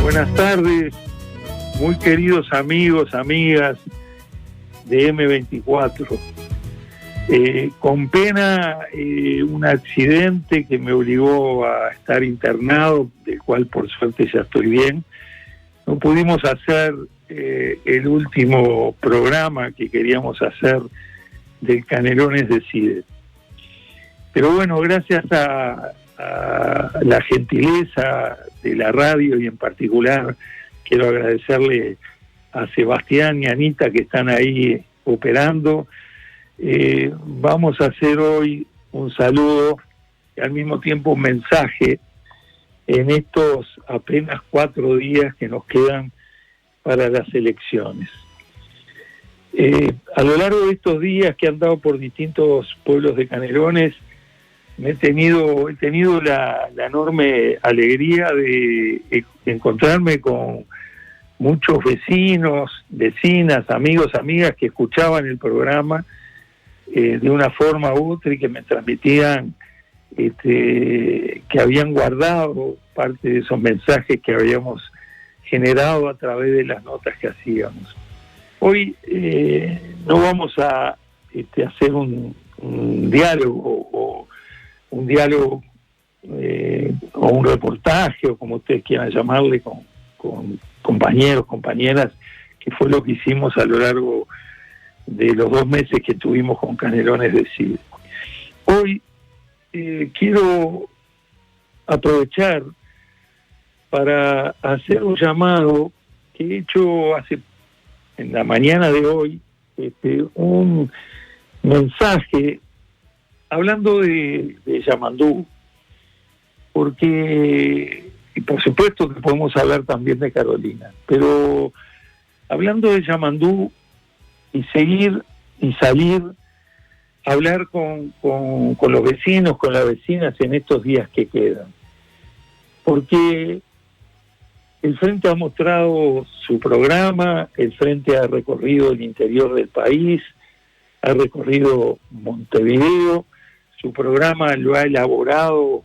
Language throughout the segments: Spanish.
Buenas tardes, muy queridos amigos, amigas de M24. Con pena, un accidente que me obligó a estar internado, del cual por suerte ya estoy bien. No pudimos hacer el último programa que queríamos hacer del Canelones Decide. Pero bueno, gracias a la gentileza de la radio, y en particular quiero agradecerle a Sebastián y Anita que están ahí operando. Vamos a hacer hoy un saludo y al mismo tiempo un mensaje en estos apenas 4 días que nos quedan para las elecciones. A lo largo de estos días que he andado por distintos pueblos de Canelones, he tenido la enorme alegría de encontrarme con muchos vecinos, vecinas, amigos, amigas que escuchaban el programa de una forma u otra y que me transmitían que habían guardado parte de esos mensajes que habíamos generado a través de las notas que hacíamos. Hoy no vamos a hacer un diálogo o un diálogo o un reportaje, o como ustedes quieran llamarle, con compañeros, compañeras, que fue lo que hicimos a lo largo de los 2 meses que tuvimos con Canelones Decide. Hoy quiero aprovechar para hacer un llamado que he hecho en la mañana de hoy, un mensaje hablando de Yamandú, porque, y por supuesto que podemos hablar también de Carolina, pero hablando de Yamandú y seguir y salir a hablar con los vecinos, con las vecinas en estos días que quedan, porque el Frente ha mostrado su programa, el Frente ha recorrido el interior del país, ha recorrido Montevideo, su programa lo ha elaborado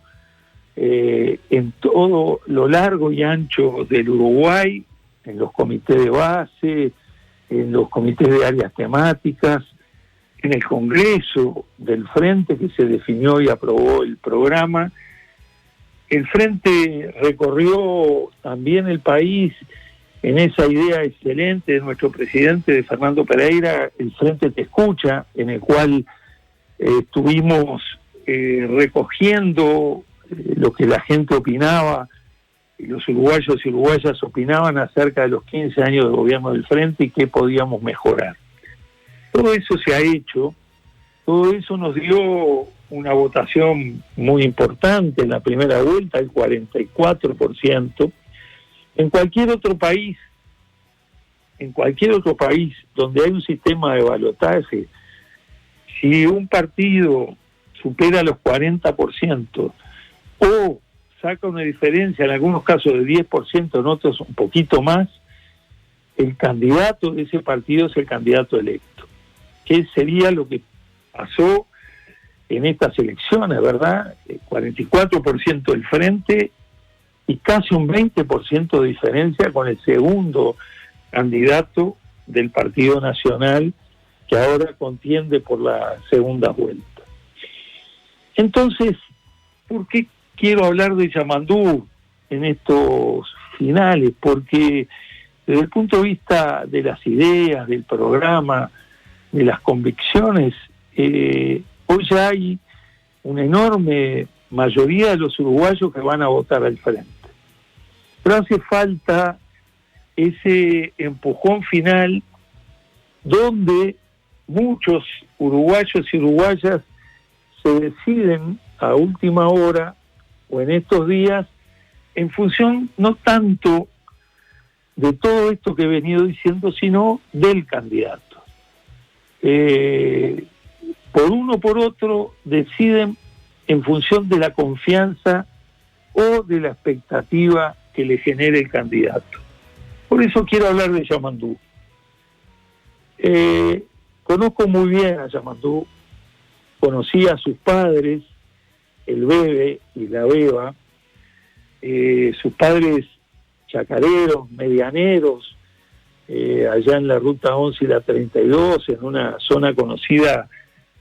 en todo lo largo y ancho del Uruguay, en los comités de base, en los comités de áreas temáticas, en el Congreso del Frente que se definió y aprobó el programa. El Frente recorrió también el país en esa idea excelente de nuestro presidente, de Fernando Pereira, el Frente Te Escucha, en el cual estuvimos recogiendo lo que la gente opinaba, y los uruguayos y uruguayas opinaban acerca de los 15 años de gobierno del Frente y qué podíamos mejorar. Todo eso se ha hecho, todo eso nos dio una votación muy importante en la primera vuelta, el 44%. En cualquier otro país donde hay un sistema de balotaje, si un partido supera los 40% o saca una diferencia, en algunos casos de 10%, en otros un poquito más, el candidato de ese partido es el candidato electo. ¿Qué sería lo que pasó en estas elecciones, verdad? El 44% del Frente y casi un 20% de diferencia con el segundo candidato del Partido Nacional, que ahora contiende por la segunda vuelta. Entonces, ¿por qué quiero hablar de Yamandú en estos finales? Porque desde el punto de vista de las ideas, del programa, de las convicciones, hoy ya hay una enorme mayoría de los uruguayos que van a votar al Frente. Pero hace falta ese empujón final donde muchos uruguayos y uruguayas se deciden a última hora o en estos días en función no tanto de todo esto que he venido diciendo, sino del candidato. Por uno o por otro deciden en función de la confianza o de la expectativa que le genere el candidato. Por eso quiero hablar de Yamandú. Conozco muy bien a Yamandú, conocí a sus padres, el Bebe y la Beba. Sus padres chacareros, medianeros, allá en la Ruta 11 y la 32, en una zona conocida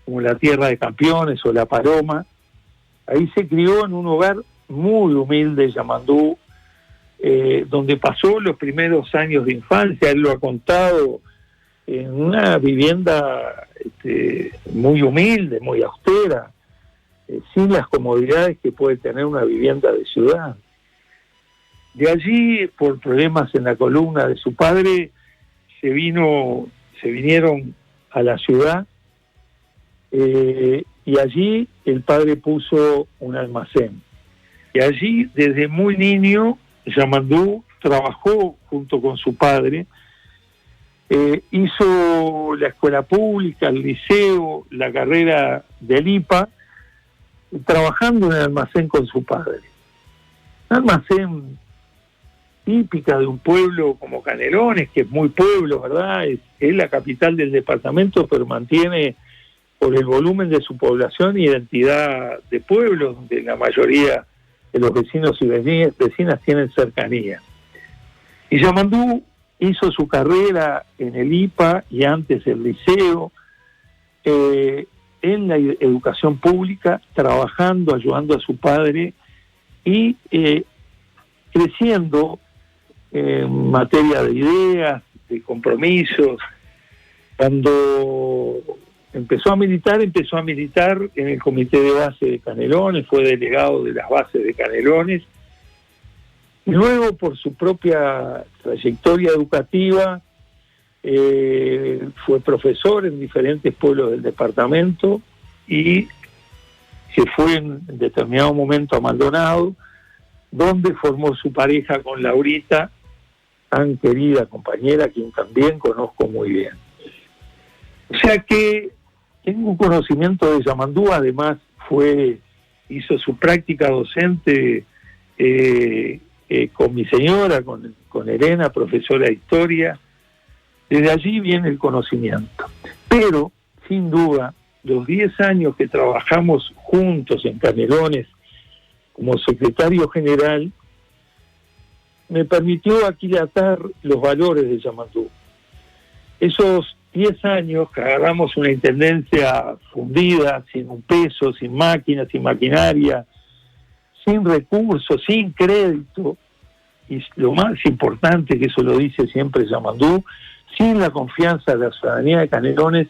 como la Tierra de Campeones o La Paloma. Ahí se crió en un hogar muy humilde, Yamandú, donde pasó los primeros años de infancia. Él lo ha contado, en una vivienda muy humilde, muy austera, sin las comodidades que puede tener una vivienda de ciudad. De allí, por problemas en la columna de su padre, se vinieron a la ciudad, y allí el padre puso un almacén. Y allí, desde muy niño, Yamandú trabajó junto con su padre, hizo la escuela pública, el liceo, la carrera del IPA, trabajando en el almacén con su padre. Un almacén típica de un pueblo como Canelones, que es muy pueblo, ¿verdad? Es la capital del departamento, pero mantiene, por el volumen de su población, identidad de pueblo, donde la mayoría de los vecinos y vecinas tienen cercanía. Y Yamandú hizo su carrera en el IPA y antes el liceo, en la educación pública, trabajando, ayudando a su padre y creciendo en materia de ideas, de compromisos. Cuando empezó a militar en el comité de base de Canelones, fue delegado de las bases de Canelones, y luego por su propia trayectoria educativa fue profesor en diferentes pueblos del departamento y se fue en determinado momento a Maldonado, donde formó su pareja con Laurita, tan querida compañera, a quien también conozco muy bien. O sea que tengo un conocimiento de Yamandú. Además hizo su práctica docente con mi señora, con Elena, profesora de historia. Desde allí viene el conocimiento. Pero, sin duda, los 10 años que trabajamos juntos en Canelones como secretario general, me permitió aquilatar los valores de Yamandú. Esos 10 años que agarramos una intendencia fundida, sin un peso, sin máquinas, sin maquinaria, sin recursos, sin crédito, y lo más importante, que eso lo dice siempre Yamandú, sin la confianza de la ciudadanía de Canelones,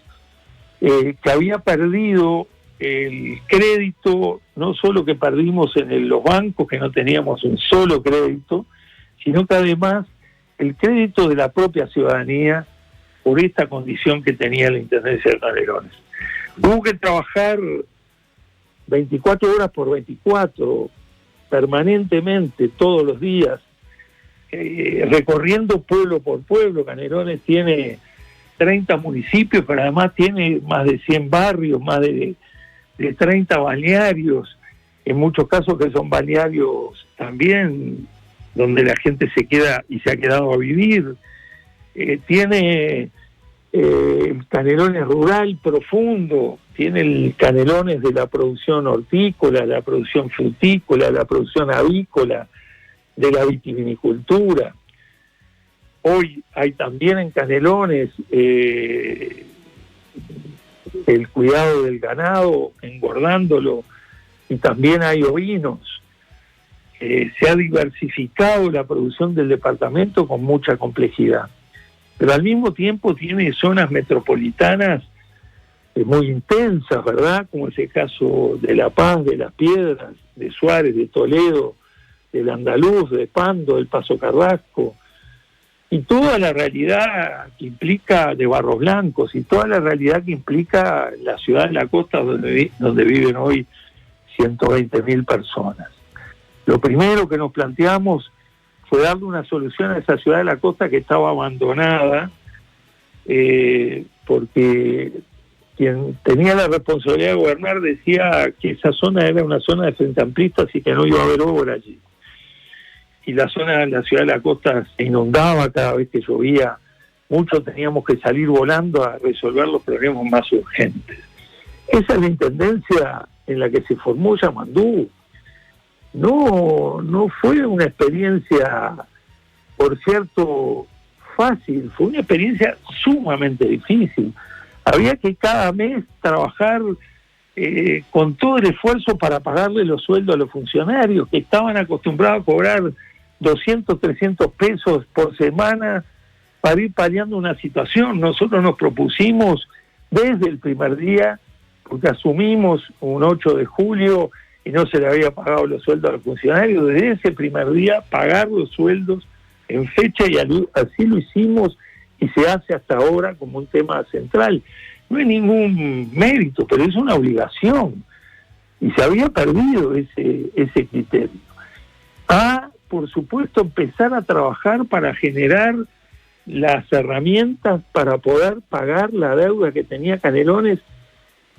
que había perdido el crédito, no solo que perdimos en los bancos, que no teníamos un solo crédito, sino que además el crédito de la propia ciudadanía por esta condición que tenía la Intendencia de Canelones. Hubo que trabajar 24 horas por 24, permanentemente, todos los días, recorriendo pueblo por pueblo. Canelones tiene 30 municipios, pero además tiene más de 100 barrios, más de 30 balnearios, en muchos casos que son balnearios también donde la gente se queda y se ha quedado a vivir. Tiene el Canelones rural profundo, tiene el Canelones de la producción hortícola, la producción frutícola, la producción avícola, de la vitivinicultura. Hoy hay también en Canelones el cuidado del ganado, engordándolo, y también hay ovinos. Se ha diversificado la producción del departamento con mucha complejidad, pero al mismo tiempo tiene zonas metropolitanas muy intensas, ¿verdad? Como es el caso de La Paz, de Las Piedras, de Suárez, de Toledo, del Andaluz, de Pando, del Paso Carrasco, y toda la realidad que implica de Barros Blancos, y toda la realidad que implica la ciudad de la costa donde viven hoy 120.000 personas. Lo primero que nos planteamos fue darle una solución a esa ciudad de la costa que estaba abandonada, porque quien tenía la responsabilidad de gobernar decía que esa zona era una zona de frente amplista, así que no iba a haber obra allí. Y la zona de la ciudad de la costa se inundaba cada vez que llovía. Muchos teníamos que salir volando a resolver los problemas más urgentes. Esa es la intendencia en la que se formó Yamandú. No fue una experiencia por cierto, fácil, fue una experiencia sumamente difícil. Había que cada mes trabajar con todo el esfuerzo para pagarle los sueldos a los funcionarios que estaban acostumbrados a cobrar 200, 300 pesos por semana para ir paliando una situación. Nosotros nos propusimos desde el primer día, porque asumimos un 8 de julio y no se le había pagado los sueldos a los funcionarios, desde ese primer día pagar los sueldos en fecha, y así lo hicimos y se hace hasta ahora como un tema central. No hay ningún mérito, pero es una obligación, y se había perdido ese criterio. Por supuesto, empezar a trabajar para generar las herramientas para poder pagar la deuda que tenía Canelones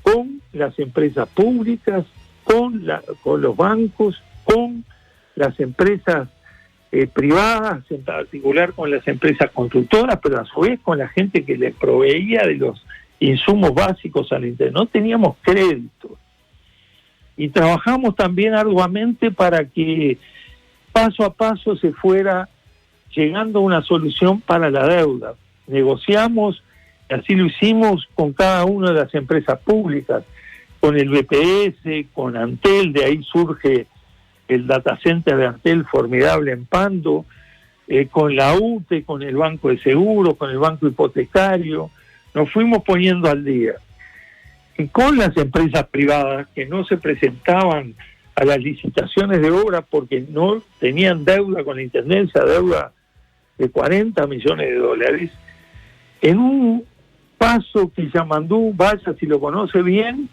con las empresas públicas, con los bancos, con las empresas privadas, en particular con las empresas constructoras, pero a su vez con la gente que les proveía de los insumos básicos al Internet. No teníamos crédito. Y trabajamos también arduamente para que paso a paso se fuera llegando a una solución para la deuda. Negociamos, así lo hicimos con cada una de las empresas públicas, con el BPS, con Antel, de ahí surge el data center de Antel formidable en Pando, con la UTE, con el Banco de Seguros, con el Banco Hipotecario. Nos fuimos poniendo al día. Y con las empresas privadas que no se presentaban a las licitaciones de obra porque no tenían deuda con la Intendencia, deuda de 40 millones de dólares, en un paso que Yamandú, vaya si lo conoce bien,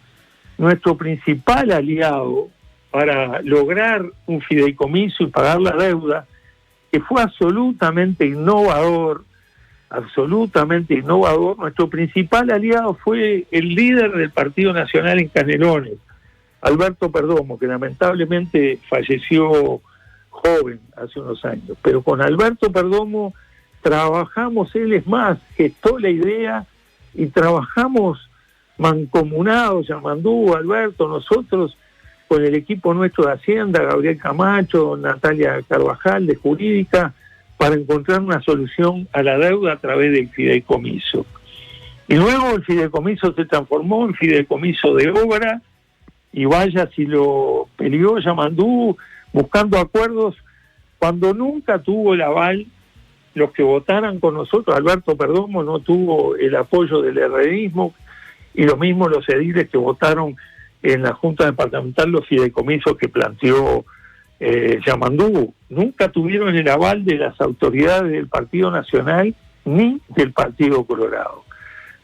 nuestro principal aliado para lograr un fideicomiso y pagar la deuda, que fue absolutamente innovador, nuestro principal aliado fue el líder del Partido Nacional en Canelones, Alberto Perdomo, que lamentablemente falleció joven hace unos años. Pero con Alberto Perdomo trabajamos, él es más, gestó la idea y trabajamos mancomunados, Yamandú, Alberto, nosotros, con el equipo nuestro de Hacienda, Gabriel Camacho, Natalia Carvajal, de Jurídica, para encontrar una solución a la deuda a través del fideicomiso. Y luego el fideicomiso se transformó en fideicomiso de obra, y vaya si lo peleó Yamandú buscando acuerdos cuando nunca tuvo el aval. Los que votaran con nosotros, Alberto Perdomo no tuvo el apoyo del herrerismo, y lo mismo los ediles que votaron en la Junta Departamental los fideicomisos que planteó Yamandú. Nunca tuvieron el aval de las autoridades del Partido Nacional ni del Partido Colorado.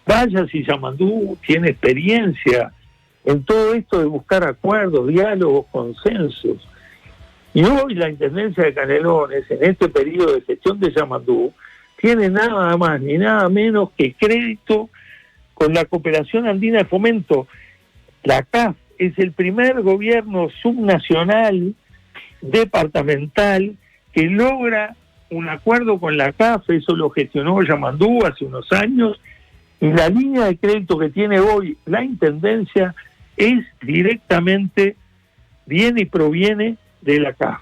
Vaya si Yamandú tiene experiencia en todo esto de buscar acuerdos, diálogos, consensos. Y hoy la Intendencia de Canelones, en este periodo de gestión de Yamandú, tiene nada más ni nada menos que crédito con la Cooperación Andina de Fomento. La CAF es el primer gobierno subnacional departamental que logra un acuerdo con la CAF. Eso lo gestionó Yamandú hace unos años, y la línea de crédito que tiene hoy la Intendencia es directamente, viene y proviene de la CAF.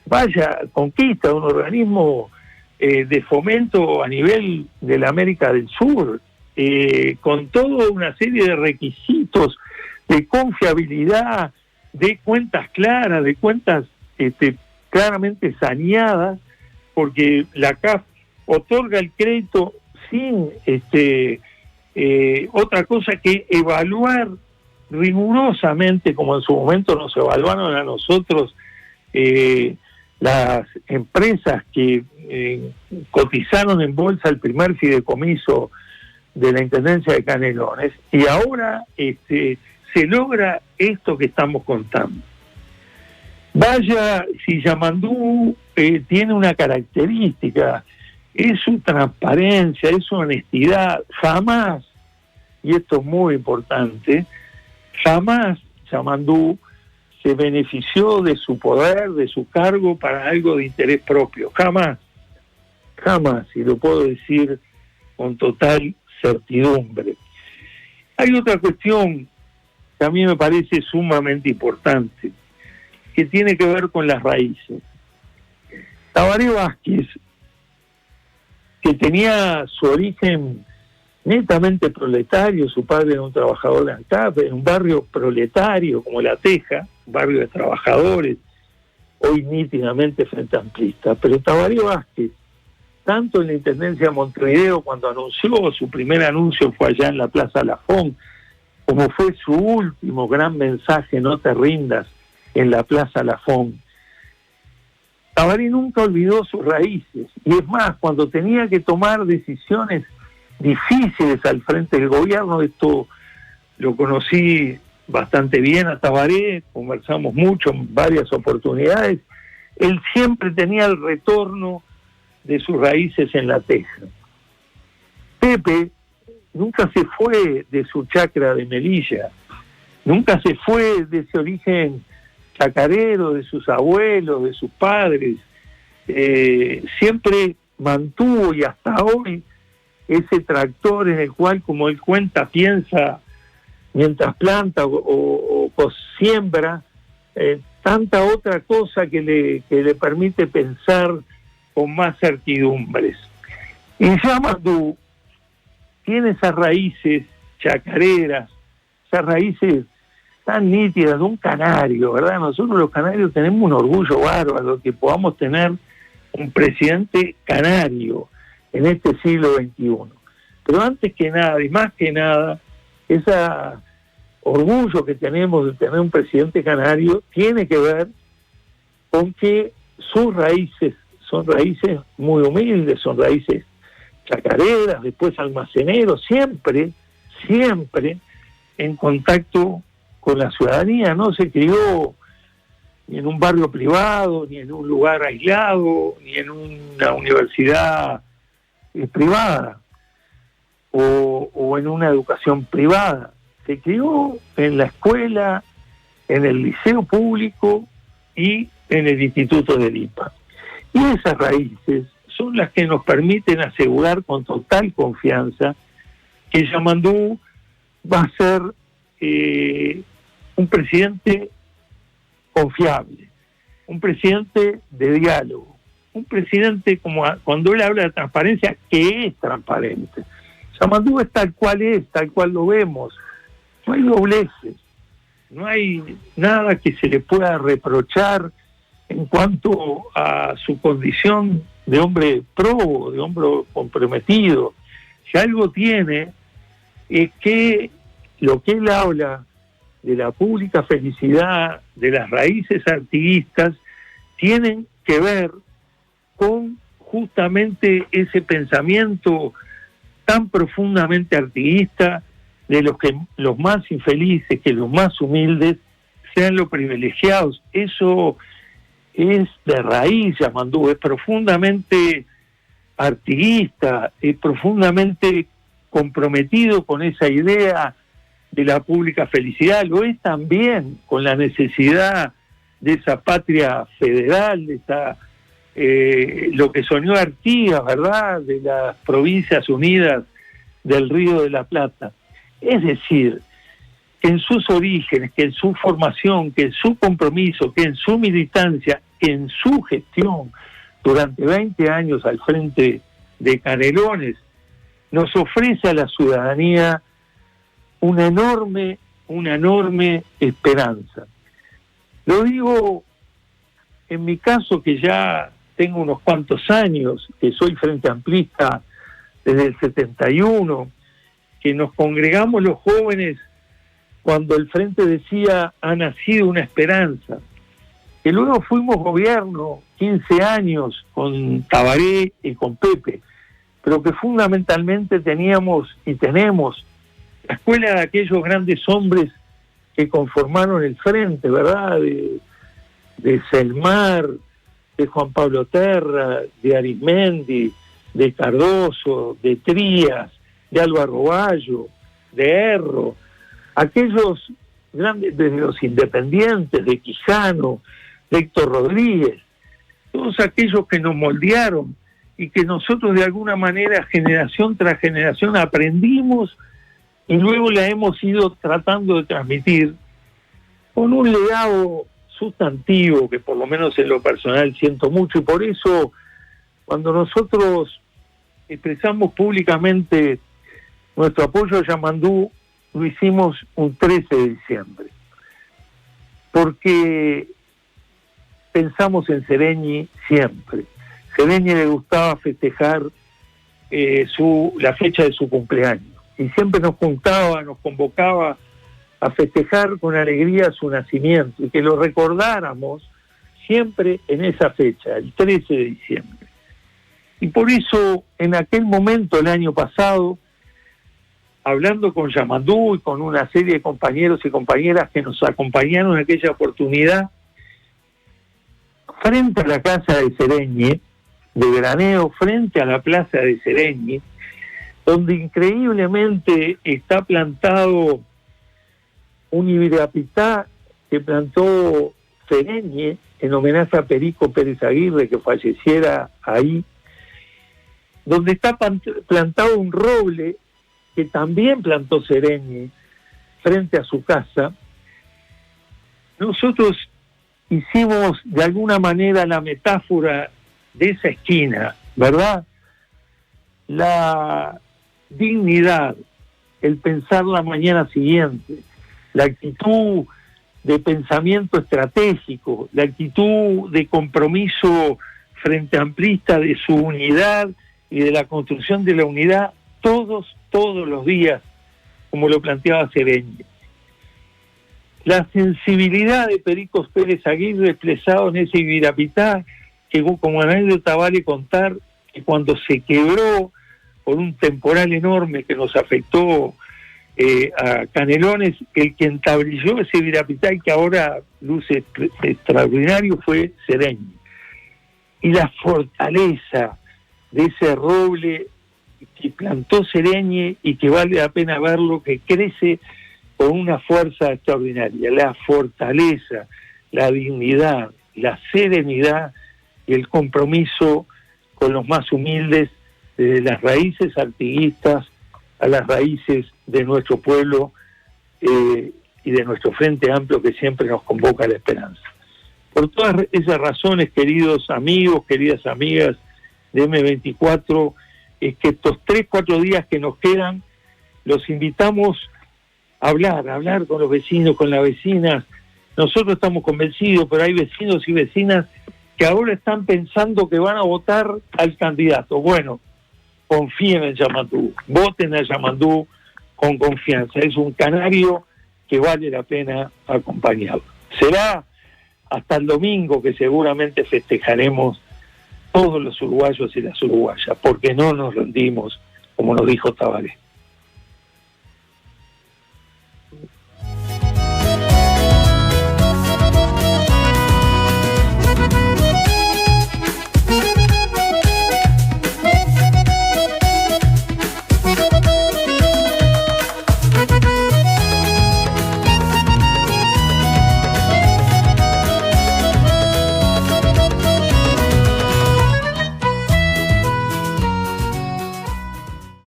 Vaya conquista de un organismo de fomento a nivel de la América del Sur, con toda una serie de requisitos de confiabilidad, de cuentas claras, de cuentas claramente saneadas, porque la CAF otorga el crédito sin otra cosa que evaluar rigurosamente, como en su momento nos evaluaron a nosotros las empresas que cotizaron en bolsa el primer fideicomiso de la Intendencia de Canelones, y ahora se logra esto que estamos contando. Vaya si Yamandú tiene una característica, es su transparencia, es su honestidad. Jamás, y esto es muy importante, jamás Yamandú se benefició de su poder, de su cargo para algo de interés propio. Jamás, y lo puedo decir con total certidumbre. Hay otra cuestión que a mí me parece sumamente importante, que tiene que ver con las raíces. Tabaré Vázquez que tenía su origen netamente proletario. Su padre era un trabajador de ANCAP, en un barrio proletario como La Teja, un barrio de trabajadores, hoy nítidamente frente amplista. Pero Tabaré Vázquez, tanto en la Intendencia de Montevideo, cuando anunció, su primer anuncio fue allá en la Plaza Lafón, como fue su último gran mensaje, no te rindas, en la Plaza Lafón. Tabaré nunca olvidó sus raíces, y es más, cuando tenía que tomar decisiones difíciles al frente del gobierno, esto lo conocí bastante bien a Tabaré, conversamos mucho en varias oportunidades, él siempre tenía el retorno de sus raíces en La Teja. Pepe nunca se fue de su chacra de Melilla, nunca se fue de ese origen chacarero, de sus abuelos, de sus padres, siempre mantuvo, y hasta hoy, ese tractor en el cual, como él cuenta, piensa mientras planta o siembra, tanta otra cosa que le permite pensar con más certidumbres. Y Yamandú tiene esas raíces chacareras, esas raíces tan nítidas de un canario, ¿verdad? Nosotros los canarios tenemos un orgullo bárbaro que podamos tener un presidente canario en este siglo XXI. Pero antes que nada, y más que nada, ese orgullo que tenemos de tener un presidente canario tiene que ver con que sus raíces son raíces muy humildes, son raíces chacareras, después almaceneros, siempre en contacto con la ciudadanía. No se crió ni en un barrio privado, ni en un lugar aislado, ni en una universidad privada o en una educación privada. Se crió en la escuela, en el liceo público y en el Instituto del IPA. Y esas raíces son las que nos permiten asegurar con total confianza que Yamandú va a ser un presidente confiable, un presidente de diálogo, un presidente, como cuando él habla de transparencia, que es transparente. Yamandú es, tal cual lo vemos. No hay dobleces, no hay nada que se le pueda reprochar en cuanto a su condición de hombre próbo, de hombre comprometido. Si algo tiene, es que lo que él habla de la pública felicidad, de las raíces artiguistas, tienen que ver con justamente ese pensamiento tan profundamente artiguista de los más infelices, que los más humildes sean los privilegiados. Eso es de raíz, Yamandú, es profundamente artiguista, es profundamente comprometido con esa idea de la pública felicidad. Lo es también con la necesidad de esa patria federal, de esa lo que soñó Artigas, ¿verdad?, de las Provincias Unidas del Río de la Plata. Es decir, que en sus orígenes, que en su formación, que en su compromiso, que en su militancia, que en su gestión durante 20 años al frente de Canelones, nos ofrece a la ciudadanía una enorme esperanza. Lo digo en mi caso, que ya tengo unos cuantos años, que soy frente amplista desde el 71, que nos congregamos los jóvenes cuando el Frente decía ha nacido una esperanza, que luego fuimos gobierno 15 años con Tabaré y con Pepe, pero que fundamentalmente teníamos y tenemos la escuela de aquellos grandes hombres que conformaron el Frente, ¿verdad?, de Selmar, de Juan Pablo Terra, de Arismendi, de Cardoso, de Trías, de Álvaro Bayo, de Erro, aquellos grandes, desde los independientes, de Quijano, de Héctor Rodríguez, todos aquellos que nos moldearon y que nosotros de alguna manera, generación tras generación, aprendimos y luego la hemos ido tratando de transmitir con un legado sustantivo que por lo menos en lo personal siento mucho. Y por eso, cuando nosotros expresamos públicamente nuestro apoyo a Yamandú, lo hicimos un 13 de diciembre, porque pensamos en Sereñi siempre. Sereñi le gustaba festejar la fecha de su cumpleaños, y siempre nos juntaba, nos convocaba a festejar con alegría su nacimiento, y que lo recordáramos siempre en esa fecha, el 13 de diciembre. Y por eso, en aquel momento, el año pasado, hablando con Yamandú y con una serie de compañeros y compañeras que nos acompañaron en aquella oportunidad, frente a la casa de Sereñi, de veraneo, frente a la plaza de Sereñi, donde increíblemente está plantado un ibirapitá que plantó Sereñi en homenaje a Perico Pérez Aguirre, que falleciera ahí, donde está plantado un roble que también plantó Sereñi frente a su casa. Nosotros hicimos de alguna manera la metáfora de esa esquina, ¿verdad? La dignidad, el pensar la mañana siguiente, la actitud de pensamiento estratégico, la actitud de compromiso frente amplista de su unidad y de la construcción de la unidad todos los días, como lo planteaba Sereñi. La sensibilidad de Perico Pérez Aguirre expresado en ese ibirapitá, que como anécdota vale contar que cuando se quebró por un temporal enorme que nos afectó a Canelones, el que entablilló ese ibirapitá y que ahora luce extraordinario fue Sereñi. Y la fortaleza de ese roble que plantó Sereñi y que vale la pena verlo, que crece con una fuerza extraordinaria, la fortaleza, la dignidad, la serenidad y el compromiso con los más humildes, desde las raíces artiguistas a las raíces de nuestro pueblo y de nuestro Frente Amplio, que siempre nos convoca a la esperanza. Por todas esas razones, queridos amigos, queridas amigas de M24, es que estos 3-4 días que nos quedan, los invitamos a hablar con los vecinos, con las vecinas. Nosotros estamos convencidos, pero hay vecinos y vecinas que ahora están pensando que van a votar al candidato. Bueno, confíen en Yamandú, voten a Yamandú con confianza. Es un canario que vale la pena acompañarlo. Será hasta el domingo que seguramente festejaremos todos los uruguayos y las uruguayas, porque no nos rendimos, como nos dijo Tabaré.